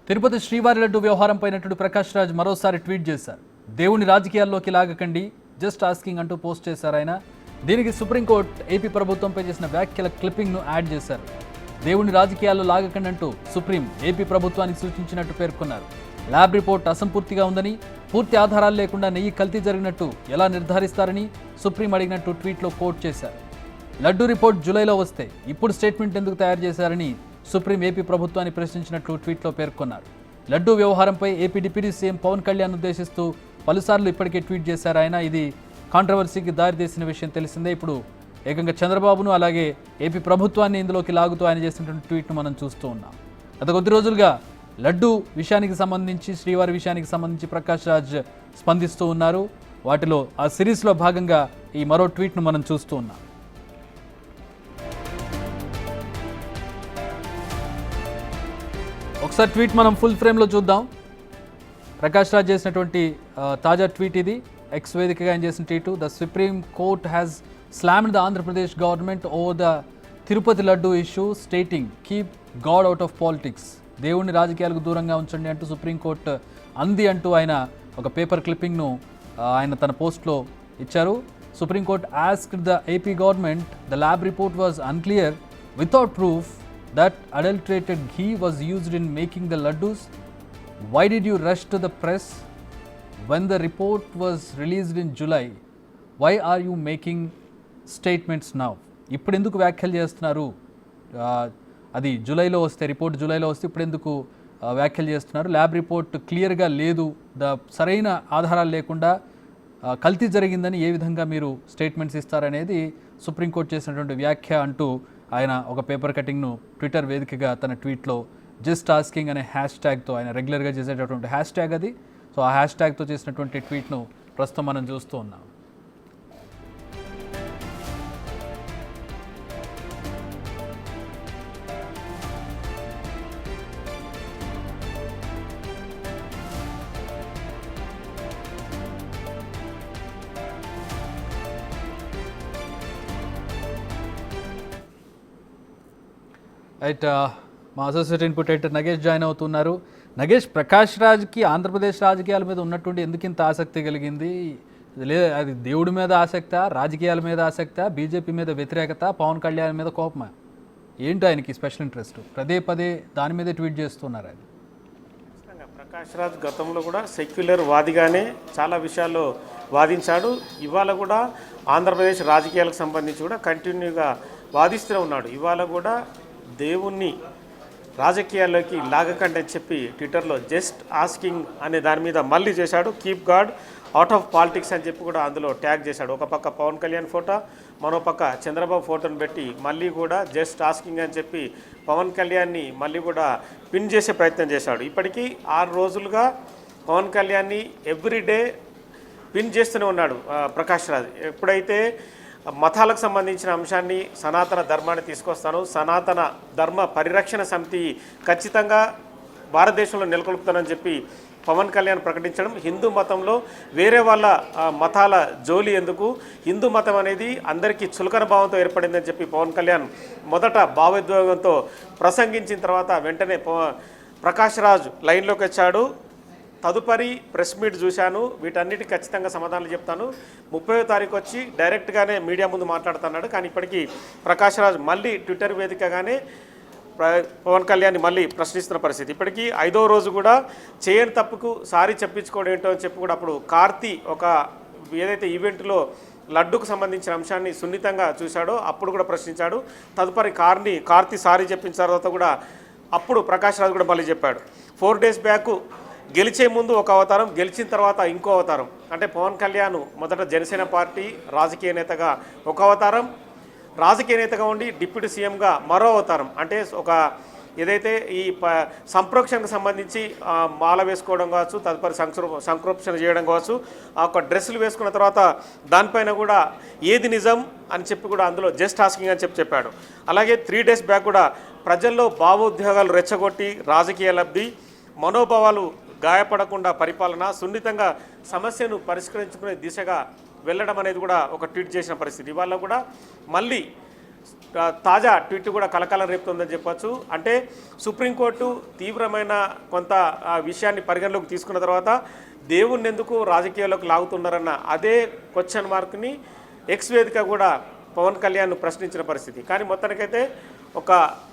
తిరుపతి శ్రీవారి లడ్డు వ్యవహారంపై నటుడు ప్రకాష్ రాజ్ మరోసారి ట్వీట్ చేశారు. దేవుని రాజకీయాల్లోకి లాగకండి, జస్ట్ ఆస్కింగ్ అంటూ పోస్ట్ చేశారు ఆయన. దీనికి సుప్రీంకోర్టు ఏపీ ప్రభుత్వంపై చేసిన వ్యాఖ్యల క్లిప్పింగ్ను యాడ్ చేశారు. దేవుని రాజకీయాల్లో లాగకండి అంటూ సుప్రీం ఏపీ ప్రభుత్వానికి సూచించినట్టు పేర్కొన్నారు. ల్యాబ్ రిపోర్ట్ అసంపూర్తిగా ఉందని, పూర్తి ఆధారాలు లేకుండా నెయ్యి కల్తీ జరిగినట్టు ఎలా నిర్ధారిస్తారని సుప్రీం అడిగినట్టు ట్వీట్లో కోట్ చేశారు. లడ్డు రిపోర్ట్ జూలైలో వస్తే ఇప్పుడు స్టేట్మెంట్ ఎందుకు తయారు చేశారని సుప్రీం ఏపీ ప్రభుత్వాన్ని ప్రశ్నించినట్లు ట్వీట్లో పేర్కొన్నారు. లడ్డు వ్యవహారంపై AP deputy CM Pawan Kalyan ఉద్దేశిస్తూ పలుసార్లు ఇప్పటికే ట్వీట్ చేశారు ఆయన. ఇది కాంట్రవర్సీకి దారితీసిన విషయం తెలిసిందే. ఇప్పుడు ఏకంగా చంద్రబాబును అలాగే ఏపీ ప్రభుత్వాన్ని ఇందులోకి లాగుతూ ఆయన చేసినటువంటి ట్వీట్ను మనం చూస్తూ ఉన్నాం. గత కొద్ది రోజులుగా లడ్డు విషయానికి సంబంధించి, శ్రీవారి విషయానికి సంబంధించి ప్రకాష్ రాజ్ స్పందిస్తూ ఉన్నారు. వాటిలో ఆ సిరీస్లో భాగంగా ఈ మరో ట్వీట్ను మనం చూస్తూ ఉన్నాం. ఒకసారి ట్వీట్ మనం ఫుల్ ఫ్రేమ్లో చూద్దాం. ప్రకాష్ రాజ్ చేసినటువంటి తాజా ట్వీట్ ఇది. ఎక్స్ వేదికగా ఆయన చేసిన tweet. The supreme court has స్లామ్డ్ the Andhra Pradesh government over the Tirupati laddu issue stating keep God out of politics. దేవుడిని రాజకీయాలకు దూరంగా ఉంచండి అంటూ సుప్రీంకోర్టు అంది అంటూ ఆయన ఒక పేపర్ క్లిప్పింగ్ను ఆయన తన పోస్ట్లో ఇచ్చారు. Supreme court asked the AP government the lab report was unclear without proof that adulterated ghee was used in making the laddus. Why did you rush to the press when the report was released in July? Why are you making statements now? ఇప్పుడు ఎందుకు వ్యాఖ్యలు చేస్తున్నారు? అది జూలైలో వస్తే, report జూలైలో వస్తే ఇప్పుడు ఎందుకు వ్యాఖ్యలు చేస్తున్నారు? ల్యాబ్ రిపోర్ట్ క్లియర్గా లేదు, సరైన ఆధారాలు లేకుండా కల్తీ జరిగిందని ఏ విధంగా మీరు స్టేట్మెంట్స్ ఇస్తారనేది సుప్రీంకోర్టు చేసినటువంటి వ్యాఖ్య అంటూ ఆయన ఒక పేపర్ కటింగ్ను ట్విట్టర్ వేదికగా తన ట్వీట్లో జస్ట్ ఆస్కింగ్ అనే హ్యాష్ ట్యాగ్తో, ఆయన రెగ్యులర్గా చేసేటటువంటి హ్యాష్ ట్యాగ్ అది. సో ఆ హ్యాష్ ట్యాగ్తో చేసినటువంటి ట్వీట్ను ప్రస్తుతం మనం చూస్తూ ఉన్నాం. రైట్, మా associate input editor Nagesh join అవుతున్నారు. నగేష్, ప్రకాష్ రాజ్కి ఆంధ్రప్రదేశ్ రాజకీయాల మీద ఉన్నటువంటి ఎందుకు ఇంత ఆసక్తి కలిగింది? అది దేవుడి మీద ఆసక్తా, రాజకీయాల మీద ఆసక్తా, బీజేపీ మీద వ్యతిరేకత, పవన్ కళ్యాణ్ మీద కోపమా? ఏంటి ఆయనకి స్పెషల్ ఇంట్రెస్ట్? పదే దాని మీదే ట్వీట్ చేస్తున్నారు ఆయన. ప్రకాష్ రాజ్ గతంలో కూడా సెక్యులర్ వాదిగానే చాలా విషయాల్లో వాదించాడు. ఇవాళ కూడా ఆంధ్రప్రదేశ్ రాజకీయాలకు సంబంధించి కూడా కంటిన్యూగా వాదిస్తూనే ఉన్నాడు. ఇవాళ కూడా దేవుణ్ణి రాజకీయాల్లోకి లాగకండి అని చెప్పి ట్విట్టర్లో జస్ట్ ఆస్కింగ్ అనే దాని మీద మళ్ళీ చేశాడు. Keep God out of politics అని చెప్పి కూడా అందులో ట్యాగ్ చేశాడు. ఒక పక్క పవన్ కళ్యాణ్ ఫోటో, మరో పక్క చంద్రబాబు ఫోటోను పెట్టి మళ్ళీ కూడా జస్ట్ ఆస్కింగ్ అని చెప్పి పవన్ కళ్యాణ్ని మళ్ళీ కూడా పిన్ చేసే ప్రయత్నం చేశాడు. ఇప్పటికీ 6 రోజులుగా పవన్ కళ్యాణ్ని ఎవ్రీడే పిన్ చేస్తూనే ఉన్నాడు ప్రకాష్ రాజ్. ఎప్పుడైతే మతాలకు సంబంధించిన అంశాన్ని, సనాతన ధర్మాన్ని తీసుకొస్తాను, సనాతన ధర్మ పరిరక్షణ సమితి ఖచ్చితంగా భారతదేశంలో నెలకొల్పుతానని చెప్పి పవన్ కళ్యాణ్ ప్రకటించడం, హిందూ మతంలో వేరే వాళ్ళ మతాల జోలి ఎందుకు, హిందూ మతం అనేది అందరికీ చులకన భావంతో ఏర్పడిందని చెప్పి పవన్ కళ్యాణ్ మొదట భావోద్వేగంతో ప్రసంగించిన తర్వాత వెంటనే ప్రకాష్ రాజ్ లైన్లోకి వచ్చాడు. తదుపరి ప్రెస్ మీట్ చూశాను, వీటన్నిటికి ఖచ్చితంగా సమాధానాలు చెప్తాను, 30వ తారీఖు వచ్చి డైరెక్ట్గానే మీడియా ముందు మాట్లాడుతున్నాడు. కానీ ఇప్పటికీ ప్రకాష్ రాజ్ మళ్ళీ ట్విట్టర్ వేదికగానే పవన్ కళ్యాణ్ని మళ్ళీ ప్రశ్నిస్తున్న పరిస్థితి. ఇప్పటికీ 5వ రోజు కూడా చేయని తప్పుకు సారీ చెప్పించుకోవడం ఏంటో అని చెప్పి కూడా అప్పుడు కార్తీ ఒక ఏదైతే ఈవెంట్లో లడ్డుకు సంబంధించిన అంశాన్ని సున్నితంగా చూశాడో అప్పుడు కూడా ప్రశ్నించాడు. తదుపరి కార్తీ సారీ చెప్పించిన తర్వాత కూడా అప్పుడు ప్రకాష్ రాజ్ కూడా మళ్ళీ చెప్పాడు. 4 days బ్యాక్ గెలిచే ముందు ఒక అవతారం, గెలిచిన తర్వాత ఇంకో అవతారం. అంటే పవన్ కళ్యాణ్ మొదట జనసేన పార్టీ రాజకీయ నేతగా ఒక అవతారం, రాజకీయ నేతగా ఉండి డిప్యూటీ సీఎంగా మరో అవతారం. అంటే ఒక ఏదైతే ఈ సంప్రోక్షణకు సంబంధించి మాల వేసుకోవడం కావచ్చు, తదుపరి సంప్రోక్షణ చేయడం కావచ్చు, ఒక డ్రెస్సులు వేసుకున్న తర్వాత దానిపైన కూడా ఏది నిజం అని చెప్పి కూడా అందులో జస్ట్ ఆస్కింగ్ అని చెప్పాడు. అలాగే 3 days బ్యాక్ కూడా ప్రజల్లో భావోద్వేగాలు రెచ్చగొట్టి రాజకీయ లబ్ధి, మనోభావాలు గాయపడకుండా పరిపాలన, సున్నితంగా సమస్యను పరిష్కరించుకునే దిశగా వెళ్ళడం అనేది కూడా ఒక ట్వీట్ చేసిన పరిస్థితి. ఇవాళ కూడా మళ్ళీ తాజా ట్వీట్ కూడా కలకలం రేపుతుందని చెప్పొచ్చు. అంటే సుప్రీంకోర్టు తీవ్రమైన కొంత విషయాన్ని పరిగణలోకి తీసుకున్న తర్వాత దేవుణ్ణి ఎందుకు రాజకీయాల్లోకి లాగుతున్నారన్న అదే క్వశ్చన్ మార్క్ని ఎక్స్ వేదిక కూడా పవన్ కళ్యాణ్ ప్రశ్నించిన పరిస్థితి. కానీ మొత్తానికైతే ఒక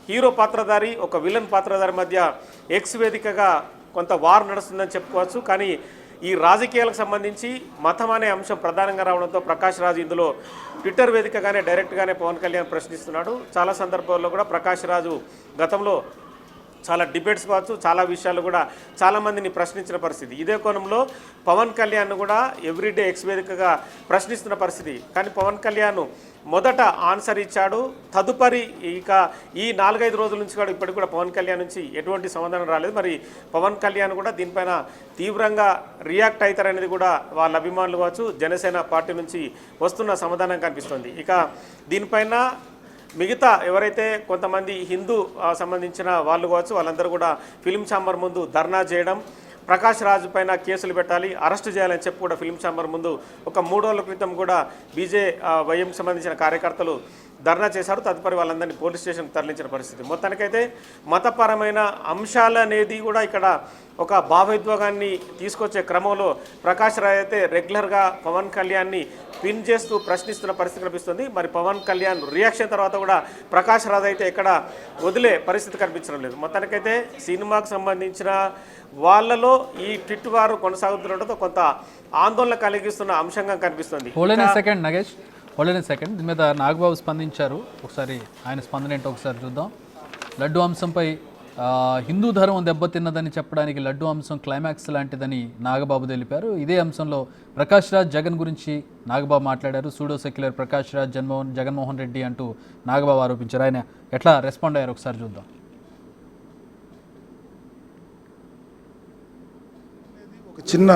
హీరో పాత్రధారి ఒక విలన్ పాత్రధారి మధ్య ఎక్స్ వేదికగా కొంత వార్ నడుస్తుందని చెప్పుకోవచ్చు. కానీ ఈ రాజకీయాలకు సంబంధించి మతం అనే అంశం ప్రధానంగా రావడంతో ప్రకాష్ రాజ్ ఇందులో ట్విట్టర్ వేదికగానే డైరెక్ట్గానే పవన్ కళ్యాణ్ ప్రశ్నిస్తున్నాడు. చాలా సందర్భాల్లో కూడా ప్రకాష్ రాజు గతంలో చాలా డిబేట్స్ కావచ్చు, చాలా విషయాలు కూడా చాలామందిని ప్రశ్నించిన పరిస్థితి. ఇదే కోణంలో పవన్ కళ్యాణ్ కూడా ఎవ్రీడే ఎక్స్ వేదికగా ప్రశ్నిస్తున్న పరిస్థితి. కానీ పవన్ కళ్యాణ్ మొదట ఆన్సర్ ఇచ్చాడు. తదుపరి ఇక ఈ 4-5 రోజుల నుంచి కూడా ఇప్పటికి కూడా పవన్ కళ్యాణ్ నుంచి ఎటువంటి సమాధానం రాలేదు. మరి పవన్ కళ్యాణ్ కూడా దీనిపైన తీవ్రంగా రియాక్ట్ అవుతారనేది కూడా వాళ్ళ అభిమానులు కావచ్చు, జనసేన పార్టీ నుంచి వస్తున్న సమాధానం కనిపిస్తుంది. ఇక దీనిపైన మిగతా ఎవరైతే కొంతమంది హిందూ సంబంధించిన వాళ్ళు కావచ్చు వాళ్ళందరూ కూడా ఫిలిం ఛాంబర్ ముందు ధర్నా చేయడం, ప్రకాష్ రాజ్ పైన కేసులు పెట్టాలి, అరెస్ట్ చేయాలని చెప్పి కూడా ఫిలిం ఛాంబర్ ముందు ఒక 3 రోజుల క్రితం కూడా బీజేవైఎంకి సంబంధించిన కార్యకర్తలు ధర్నా చేశారు. తదుపరి వాళ్ళందరినీ పోలీస్ స్టేషన్కి తరలించిన పరిస్థితి. మొత్తానికైతే మతపరమైన అంశాలు అనేది కూడా ఇక్కడ ఒక భావోద్వేగాన్ని తీసుకొచ్చే క్రమంలో ప్రకాష్ రాజ్ అయితే రెగ్యులర్గా పవన్ కళ్యాణ్ని పిన్ చేస్తూ ప్రశ్నిస్తున్న పరిస్థితి కనిపిస్తుంది. మరి పవన్ కళ్యాణ్ రియాక్షన్ తర్వాత కూడా ప్రకాష్ రాజ్ అయితే ఎక్కడ వదిలే పరిస్థితి కనిపించడం లేదు. మొత్తానికైతే సినిమాకు సంబంధించిన వాళ్ళలో ఈ ట్విట్ వారు కొనసాగుతుండటంతో కొంత ఆందోళన కలిగిస్తున్న అంశంగా కనిపిస్తుంది. సెకండ్ దీని మీద నాగబాబు స్పందించారు. ఒకసారి ఆయన స్పందన ఏంటో ఒకసారి చూద్దాం. లడ్డు అంశంపై హిందూ ధర్మం దెబ్బతిన్నదని చెప్పడానికి లడ్డు అంశం క్లైమాక్స్ లాంటిదని నాగబాబు తెలిపారు. ఇదే అంశంలో ప్రకాష్ రాజ్ జగన్ గురించి నాగబాబు మాట్లాడారు. సూడో సెక్యులర్ ప్రకాష్ రాజ్ జగన్మోహన్ రెడ్డి అంటూ నాగబాబు ఆరోపించారు. ఆయన ఎట్లా రెస్పాండ్ అయ్యారు ఒకసారి చూద్దాం. ఒక చిన్న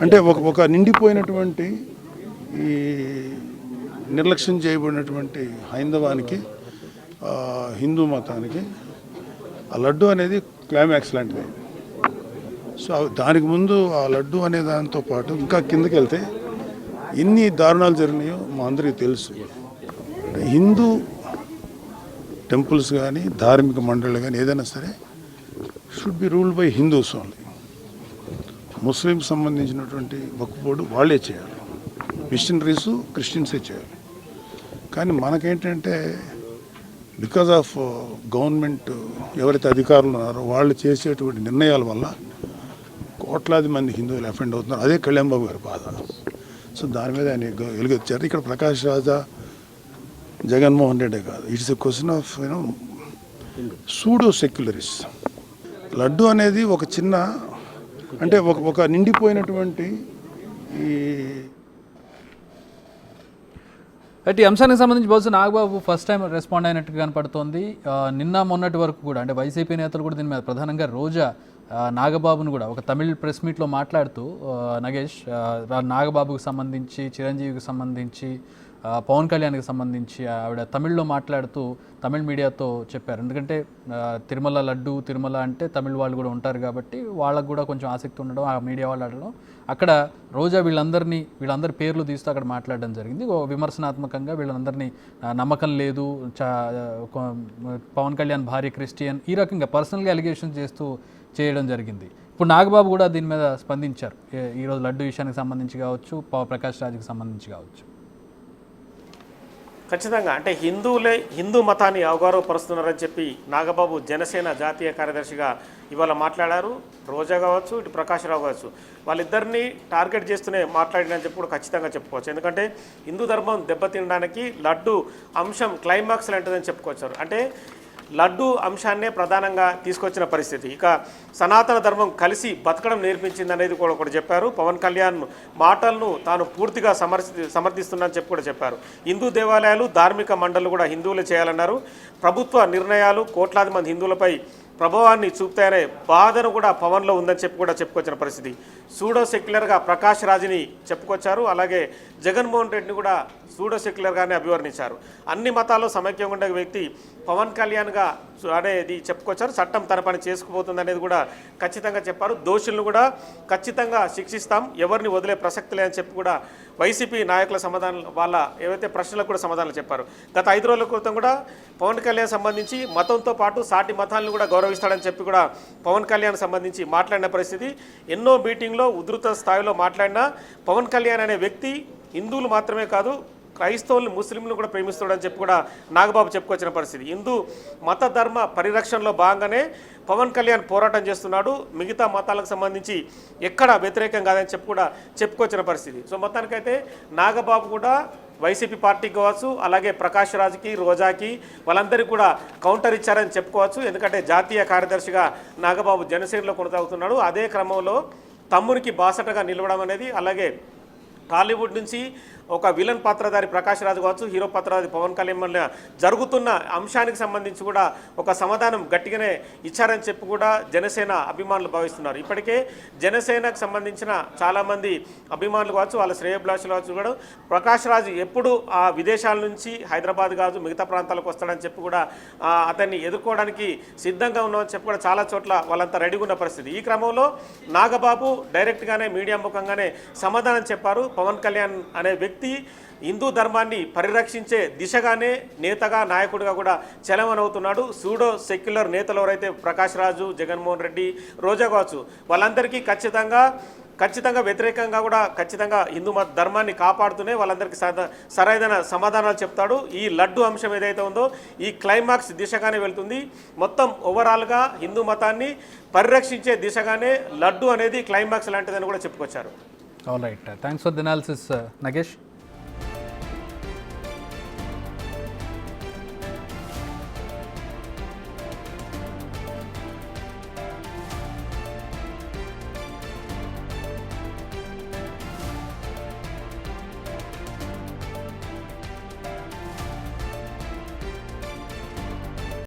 అంటే ఒక నిండిపోయినటువంటి ఈ నిర్లక్ష్యం చేయబడినటువంటి హైందవానికి హిందూ మతానికి ఆ లడ్డు అనేది క్లైమాక్స్ లాంటిది. సో దానికి ముందు ఆ లడ్డు అనే దాంతో పాటు ఇంకా కిందకి వెళ్తే ఎన్ని దారుణాలు జరిగినాయో మా అందరికీ తెలుసు. హిందూ టెంపుల్స్ కానీ ధార్మిక మండళ్ళు కానీ ఏదైనా సరే should be ruled by Hindus only. Muslim సంబంధించినటువంటి వక్ఫ్ బోర్డు వాళ్ళే చేయాలి, మిషనరీసు క్రిస్టియన్సే చేయాలి. కానీ మనకేంటంటే బికాజ్ ఆఫ్ గవర్నమెంట్ ఎవరైతే అధికారులు ఉన్నారో వాళ్ళు చేసేటువంటి నిర్ణయాల వల్ల కోట్లాది మంది హిందువులు అఫెండ్ అవుతున్నారు. అదే కళ్యాణ్ బాబు గారి బాధ. సో దాని మీద ఆయన వెలుగొచ్చారు. ఇక్కడ ప్రకాష్ రాజా జగన్మోహన్ రెడ్డి కాదు, it's a question of pseudo secularist. Laddu అనేది ఒక చిన్న అంటే ఒక నిండిపోయినటువంటి ఈ అయితే ఈ అంశానికి సంబంధించి బహుశా నాగబాబు ఫస్ట్ టైం రెస్పాండ్ అయినట్టుగా కనపడుతోంది. నిన్న మొన్నటి వరకు కూడా అంటే వైసీపీ నేతలు కూడా దీని మీద ప్రధానంగా రోజా నాగబాబును కూడా ఒక తమిళ్ ప్రెస్ మీట్లో మాట్లాడుతూ నగేష్ నాగబాబుకి సంబంధించి చిరంజీవికి సంబంధించి పవన్ కళ్యాణ్కి సంబంధించి ఆవిడ తమిళ్లో మాట్లాడుతూ తమిళ్ మీడియాతో చెప్పారు. ఎందుకంటే తిరుమల లడ్డు తిరుమల అంటే తమిళ్ వాళ్ళు కూడా ఉంటారు కాబట్టి వాళ్ళకు కూడా కొంచెం ఆసక్తి ఉండడం, ఆ మీడియా వాళ్ళు ఆడడం, అక్కడ రోజా వీళ్ళందరి పేర్లు తీస్తూ అక్కడ మాట్లాడడం జరిగింది. విమర్శనాత్మకంగా వీళ్ళందరినీ నమ్మకం లేదు, పవన్ కళ్యాణ్ భార్య క్రిస్టియన్, ఈ రకంగా పర్సనల్గా అలిగేషన్ చేస్తూ చేయడం జరిగింది. ఇప్పుడు నాగబాబు కూడా దీని మీద స్పందించారు. ఈరోజు లడ్డు విషయానికి సంబంధించి కావచ్చు, ప్రకాష్ రాజ్కి సంబంధించి కావచ్చు. ఖచ్చితంగా అంటే హిందూ మతాన్ని అవగౌరవపరుస్తున్నారని చెప్పి నాగబాబు జనసేన జాతీయ కార్యదర్శిగా ఇవాళ మాట్లాడారు. రోజా కావచ్చు, ఇటు ప్రకాష్ రావు కావచ్చు, వాళ్ళిద్దరినీ టార్గెట్ చేస్తూనే మాట్లాడినని చెప్పి కూడా ఖచ్చితంగా చెప్పుకోవచ్చు. ఎందుకంటే హిందూ ధర్మం దెబ్బతినడానికి లడ్డు అంశం క్లైమాక్స్ లాంటిదని చెప్పుకోవచ్చు. అంటే లడ్డు అంశాన్నే ప్రధానంగా తీసుకొచ్చిన పరిస్థితి. ఇక సనాతన ధర్మం కలిసి బతకడం నేర్పించింది అనేది కూడా ఒకటి చెప్పారు. పవన్ కళ్యాణ్ మాటలను తాను పూర్తిగా సమర్థిస్తున్నానని చెప్పి కూడా చెప్పారు. హిందూ దేవాలయాలు ధార్మిక మండళ్ళు కూడా హిందువులే చేయాలన్నారు. ప్రభుత్వ నిర్ణయాలు కోట్లాది మంది హిందువులపై ప్రభావాన్ని చూపుతాయనే బాధను కూడా పవన్లో ఉందని చెప్పి కూడా చెప్పుకొచ్చిన పరిస్థితి. సూడో సెక్యులర్గా ప్రకాష్ రాజ్ని చెప్పుకొచ్చారు. అలాగే జగన్మోహన్ రెడ్డిని కూడా సూడో సెక్యులర్గానే అభివర్ణించారు. అన్ని మతాల్లో సమైక్యంగా ఉండే వ్యక్తి పవన్ కళ్యాణ్గా అనేది చెప్పుకొచ్చారు. చట్టం తన పని చేసుకుపోతుంది అనేది కూడా ఖచ్చితంగా చెప్పారు. దోషులను కూడా ఖచ్చితంగా శిక్షిస్తాం, ఎవరిని వదిలే ప్రసక్తి లేదని చెప్పి కూడా వైసీపీ నాయకుల సమాధానం వాళ్ళ ఏవైతే ప్రశ్నలకు కూడా సమాధానాలు చెప్పారు. గత 5 రోజుల క్రితం కూడా పవన్ కళ్యాణ్ సంబంధించి మతంతో పాటు సాటి మతాలను కూడా గౌరవిస్తాడని చెప్పి కూడా పవన్ కళ్యాణ్ సంబంధించి మాట్లాడిన పరిస్థితి. ఎన్నో మీటింగ్లో ఉధృత స్థాయిలో మాట్లాడిన పవన్ కళ్యాణ్ అనే వ్యక్తి హిందువులు మాత్రమే కాదు క్రైస్తవులను ముస్లింలను కూడా ప్రేమిస్తాడని చెప్పి కూడా నాగబాబు చెప్పుకొచ్చిన పరిస్థితి. హిందూ మత ధర్మ పరిరక్షణలో భాగంగానే పవన్ కళ్యాణ్ పోరాటం చేస్తున్నాడు, మిగతా మతాలకు సంబంధించి ఎక్కడ వ్యతిరేకం కాదని చెప్పి కూడా చెప్పుకొచ్చిన పరిస్థితి. సో మొత్తానికైతే నాగబాబు కూడా వైసీపీ పార్టీకి కావచ్చు, అలాగే ప్రకాష్ రాజ్కి, రోజాకి వాళ్ళందరికీ కూడా కౌంటర్ ఇచ్చారని చెప్పుకోవచ్చు. ఎందుకంటే జాతీయ కార్యదర్శిగా నాగబాబు జనసేనలో కొనసాగుతున్నాడు. అదే క్రమంలో తమ్మునికి బాసటగా నిలవడం అనేది, అలాగే టాలీవుడ్ నుంచి ఒక విలన్ పాత్రధారి ప్రకాష్ రాజ్ కావచ్చు, హీరో పాత్రధారి పవన్ కళ్యాణ్ మధ్య జరుగుతున్న అంశానికి సంబంధించి కూడా ఒక సమాధానం గట్టిగానే ఇచ్చారని చెప్పి కూడా జనసేన అభిమానులు భావిస్తున్నారు. ఇప్పటికే జనసేనకు సంబంధించిన చాలామంది అభిమానులు కావచ్చు, వాళ్ళ శ్రేయోభిలాషులు కావచ్చు కూడా ప్రకాష్ రాజ్ ఎప్పుడు ఆ విదేశాల నుంచి హైదరాబాద్ కావచ్చు మిగతా ప్రాంతాలకు వస్తాడని చెప్పి కూడా అతన్ని ఎదుర్కోవడానికి సిద్ధంగా ఉన్నామని చెప్పి కూడా చాలా చోట్ల వాళ్ళంతా రెడీగా ఉన్న పరిస్థితి. ఈ క్రమంలో నాగబాబు డైరెక్ట్గానే మీడియా ముఖంగానే సమాధానం చెప్పారు. పవన్ కళ్యాణ్ అనే వ్యక్తి హిందూ ధర్మాన్ని పరిరక్షించే దిశగానే నేతగా నాయకుడిగా కూడా చలమనవుతున్నాడు. సూడో సెక్యులర్ నేతలు ఎవరైతే ప్రకాష్ రాజు, జగన్మోహన్ రెడ్డి, రోజా కావచ్చు వాళ్ళందరికీ ఖచ్చితంగా వ్యతిరేకంగా కూడా ఖచ్చితంగా హిందూ మత ధర్మాన్ని కాపాడుతూనే వాళ్ళందరికీ సరైన సమాధానాలు చెప్తాడు. ఈ లడ్డు అంశం ఏదైతే ఉందో ఈ క్లైమాక్స్ దిశగానే వెళ్తుంది. మొత్తం ఓవరాల్గా హిందూ మతాన్ని పరిరక్షించే దిశగానే లడ్డు అనేది క్లైమాక్స్ లాంటిదని కూడా చెప్పుకొచ్చారు. All right, thanks for the analysis Nagesh.